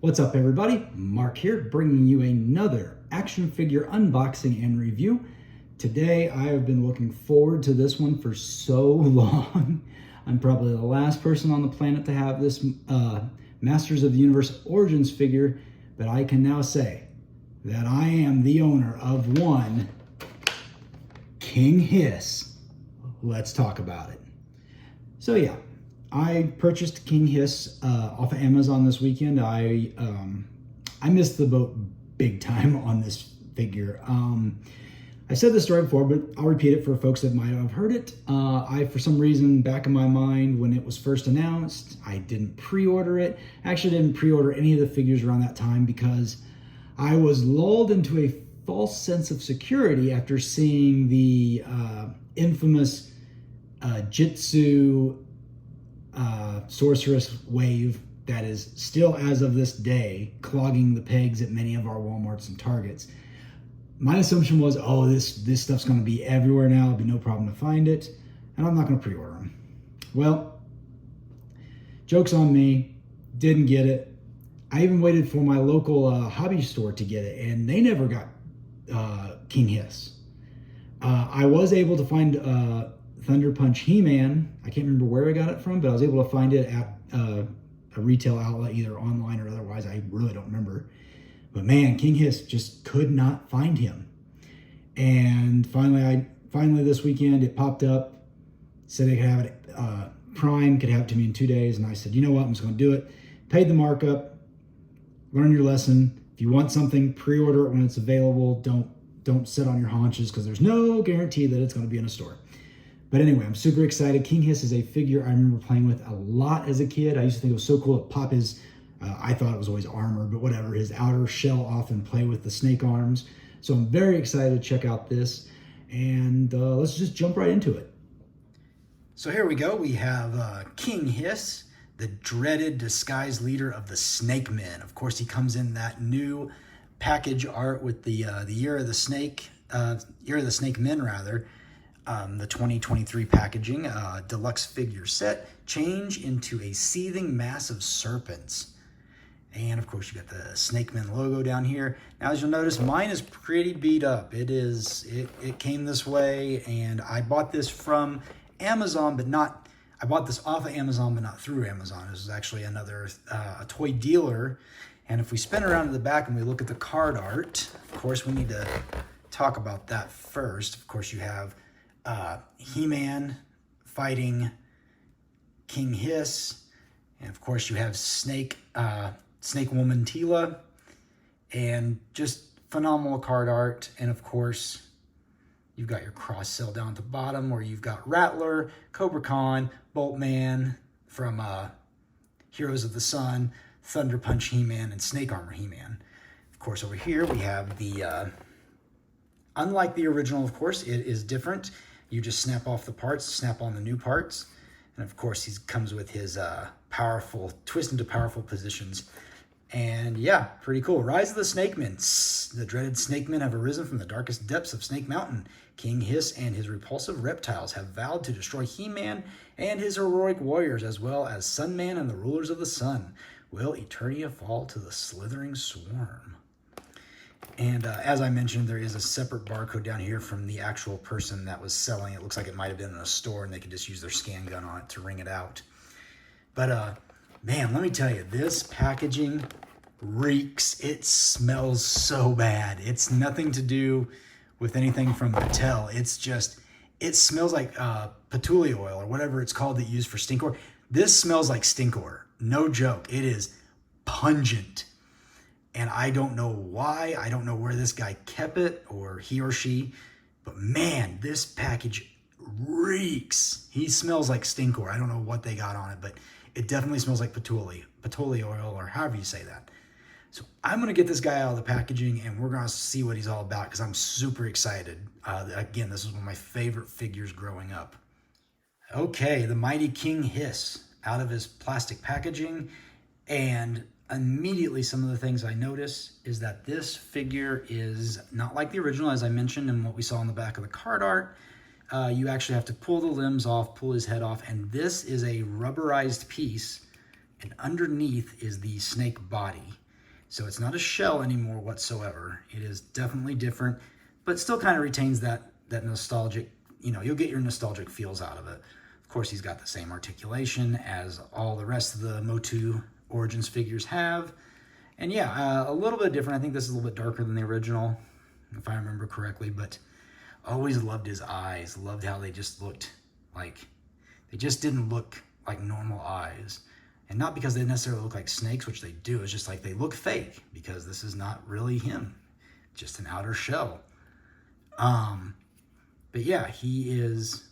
What's up, everybody? Mark here, bringing you another action figure unboxing and review. Today, I have been looking forward to this one for so long. I'm probably the last person on the planet to have this Masters of the Universe Origins figure, but I can now say that I am the owner of one King Hiss. Let's talk about it. So yeah, I purchased King Hiss off of Amazon this weekend. I missed the boat big time on this figure. I said this story before, but I'll repeat it for folks that might have heard it. For some reason, back in my mind, when it was first announced, I didn't pre-order it. I actually didn't pre-order any of the figures around that time because I was lulled into a false sense of security after seeing the infamous Jitsu sorceress wave that is still, as of this day, clogging the pegs at many of our Walmarts and Targets. My assumption was, oh, this stuff's going to be everywhere now. It'll be no problem to find it, and I'm not going to pre-order them. Well, joke's on me. Didn't get it. I even waited for my local hobby store to get it, and they never got King Hiss. I was able to find Thunder Punch He-Man. I can't remember where I got it from, but I was able to find it at a retail outlet, either online or otherwise. I really don't remember. But man, King Hiss, just could not find him. And finally this weekend, it popped up, said they could have it, Prime could have it to me in 2 days. And I said, you know what, I'm just going to do it. Paid the markup, learn your lesson. If you want something, pre-order it when it's available. Don't sit on your haunches because there's no guarantee that it's going to be in a store. But anyway, I'm super excited. King Hiss is a figure I remember playing with a lot as a kid. I used to think it was so cool to pop his, I thought it was always armor, but whatever, his outer shell off and play with the snake arms. So I'm very excited to check out this. And let's just jump right into it. So here we go. We have King Hiss, the dreaded disguised leader of the Snake Men. Of course, he comes in that new package art with the Year of the Snake, Year of the Snake Men rather. The 2023 packaging, deluxe figure set, change into a seething mass of serpents. And of course you got the Snake Men logo down here. Now as you'll notice, mine is pretty beat up. It came this way, and I bought this from Amazon, but not, I bought this off of Amazon, but not through Amazon. This is actually another, a toy dealer. And if we spin around to the back and we look at the card art, of course we need to talk about that first. Of course you have He-Man fighting King Hiss, and of course you have Snake Woman Teela, and just phenomenal card art. And of course you've got your cross cell down at the bottom where you've got Rattler, Cobra Khan, Boltman from Heroes of the Sun, Thunder Punch He-Man, and Snake Armor He-Man. Of course over here we have the unlike the original, of course, it is different. You just snap off the parts, snap on the new parts. And of course, he comes with his powerful, twist into powerful positions. And yeah, pretty cool. Rise of the Snake Men. The dreaded Snake Men have arisen from the darkest depths of Snake Mountain. King Hiss and his repulsive reptiles have vowed to destroy He-Man and his heroic warriors, as well as Sunman and the rulers of the sun. Will Eternia fall to the slithering swarm? And as I mentioned, there is a separate barcode down here from the actual person that was selling. It looks like it might have been in a store and they could just use their scan gun on it to ring it out. But man, let me tell you, this packaging reeks. It smells so bad. It's nothing to do with anything from Mattel. It's just, it smells like patchouli oil or whatever it's called that you use for stinkor. This smells like stinkor. No joke. It is pungent. And I don't know why. I don't know where this guy kept it, or he or she. But man, this package reeks. He smells like stinkor. I don't know what they got on it, but it definitely smells like patchouli oil, or however you say that. So I'm going to get this guy out of the packaging, and we're going to see what he's all about, because I'm super excited. Again, this is one of my favorite figures growing up. Okay, the mighty King Hiss out of his plastic packaging. And immediately some of the things I notice is that this figure is not like the original, as I mentioned, and what we saw on the back of the card art. You actually have to pull the limbs off, pull his head off, and this is a rubberized piece, and underneath is the snake body. So it's not a shell anymore whatsoever. It is definitely different, but still kind of retains that nostalgic, you know, you'll get your nostalgic feels out of it. Of course, he's got the same articulation as all the rest of the MOTU Origins figures have. And yeah, a little bit different. I think this is a little bit darker than the original, if I remember correctly, but always loved his eyes. Loved how they just looked like, they just didn't look like normal eyes. And not because they necessarily look like snakes, which they do. It's just like they look fake because this is not really him. Just an outer shell. But yeah, he is,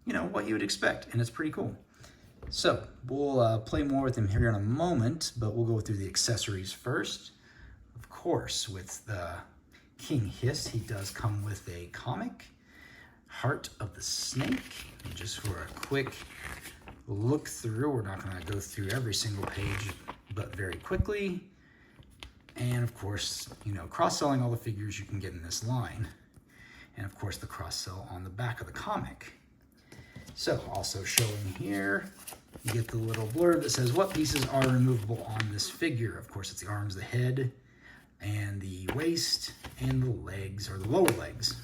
you know, what you would expect, and it's pretty cool. So we'll play more with him here in a moment, but we'll go through the accessories first. Of course, with the King Hiss, he does come with a comic, Heart of the Snake. And just for a quick look through, we're not going to go through every single page, but very quickly. And of course, you know, cross-selling all the figures you can get in this line. And of course, the cross-sell on the back of the comic. So also showing here, you get the little blurb that says what pieces are removable on this figure. Of course, it's the arms, the head, and the waist, and the legs, or the lower legs.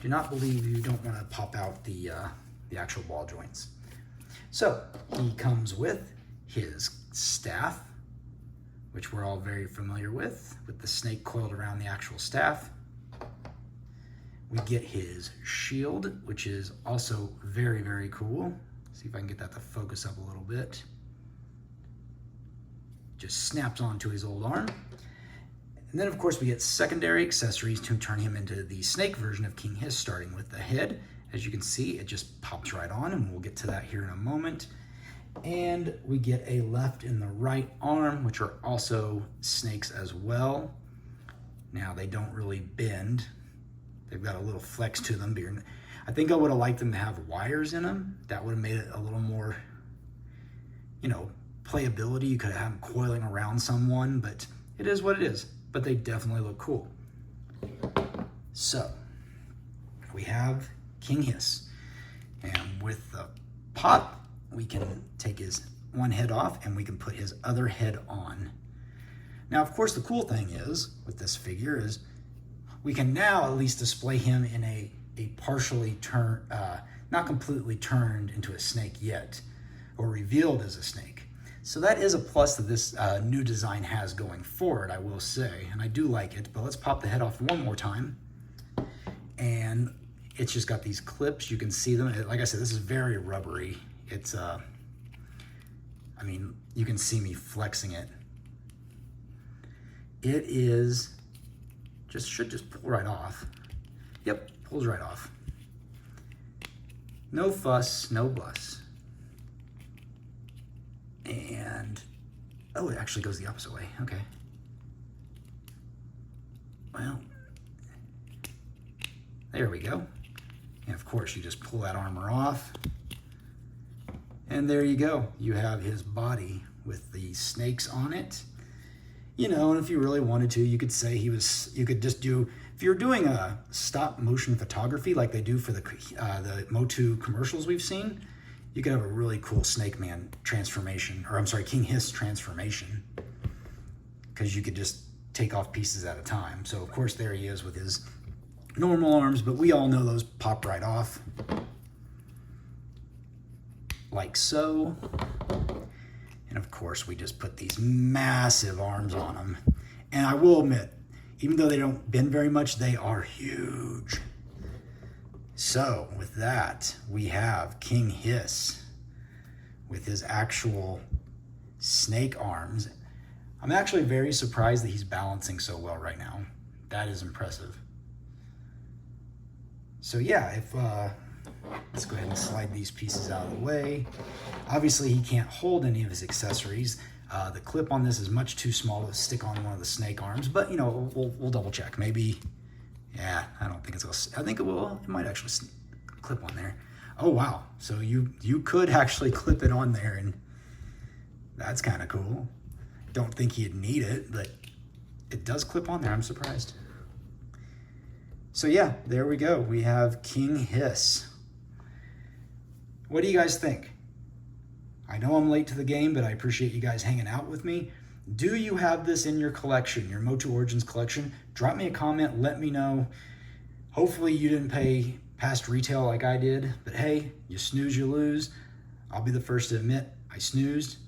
Do not believe you don't want to pop out the actual ball joints. So he comes with his staff, which we're all very familiar with the snake coiled around the actual staff. We get his shield, which is also very, very cool. See if I can get that to focus up a little bit. Just snaps onto his old arm. And then, of course, we get secondary accessories to turn him into the snake version of King Hiss, starting with the head. As you can see, it just pops right on, and we'll get to that here in a moment. And we get a left and the right arm, which are also snakes as well. Now, they don't really bend. They've got a little flex to them. I think I would have liked them to have wires in them. That would have made it a little more, you know, playability. You could have them coiling around someone, but it is what it is. But they definitely look cool. So, we have King Hiss. And with the pop, we can take his one head off and we can put his other head on. Now, of course, the cool thing is, with this figure, is we can now at least display him in a partially turned, not completely turned into a snake yet, or revealed as a snake. So that is a plus that this new design has going forward, I will say, and I do like it. But let's pop the head off one more time. And it's just got these clips. You can see them. Like I said, this is very rubbery. It's, I mean, you can see me flexing it. It is, should just pull right off. Yep, pulls right off. No fuss, no fuss. And, oh, it actually goes the opposite way. Okay. Well, there we go. And of course, you just pull that armor off. And there you go. You have his body with the snakes on it. You know, and if you really wanted to, you could say you could just do, if you're doing a stop motion photography like they do for the MOTU commercials we've seen, you could have a really cool Snake Man transformation, or I'm sorry, King Hiss transformation, because you could just take off pieces at a time. So of course there he is with his normal arms, but we all know those pop right off. Like so. And of course we just put these massive arms on him. And I will admit, even though they don't bend very much, they are huge. So with that, we have King Hiss with his actual snake arms. I'm actually very surprised that he's balancing so well right now. That is impressive. So yeah, let's go ahead and slide these pieces out of the way. Obviously, he can't hold any of his accessories. The clip on this is much too small to stick on one of the snake arms, but you know, we'll double check. Maybe, yeah, I don't think it's gonna, I think it will. It might actually clip on there. Oh wow, so you could actually clip it on there, and that's kind of cool. Don't think he'd need it, but it does clip on there. I'm surprised. So yeah, there we go. We have King Hiss. What do you guys think? I know I'm late to the game, but I appreciate you guys hanging out with me. Do you have this in your collection, your MOTU Origins collection? Drop me a comment, let me know. Hopefully you didn't pay past retail like I did, but hey, you snooze, you lose. I'll be the first to admit I snoozed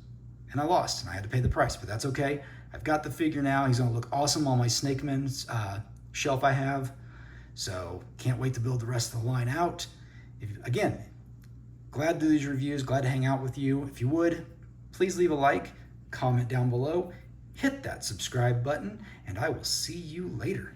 and I lost and I had to pay the price, but that's okay. I've got the figure now. He's gonna look awesome on my Snakeman's shelf I have. So can't wait to build the rest of the line out. Again, glad to do these reviews, glad to hang out with you. If you would, please leave a like, comment down below, hit that subscribe button, and I will see you later.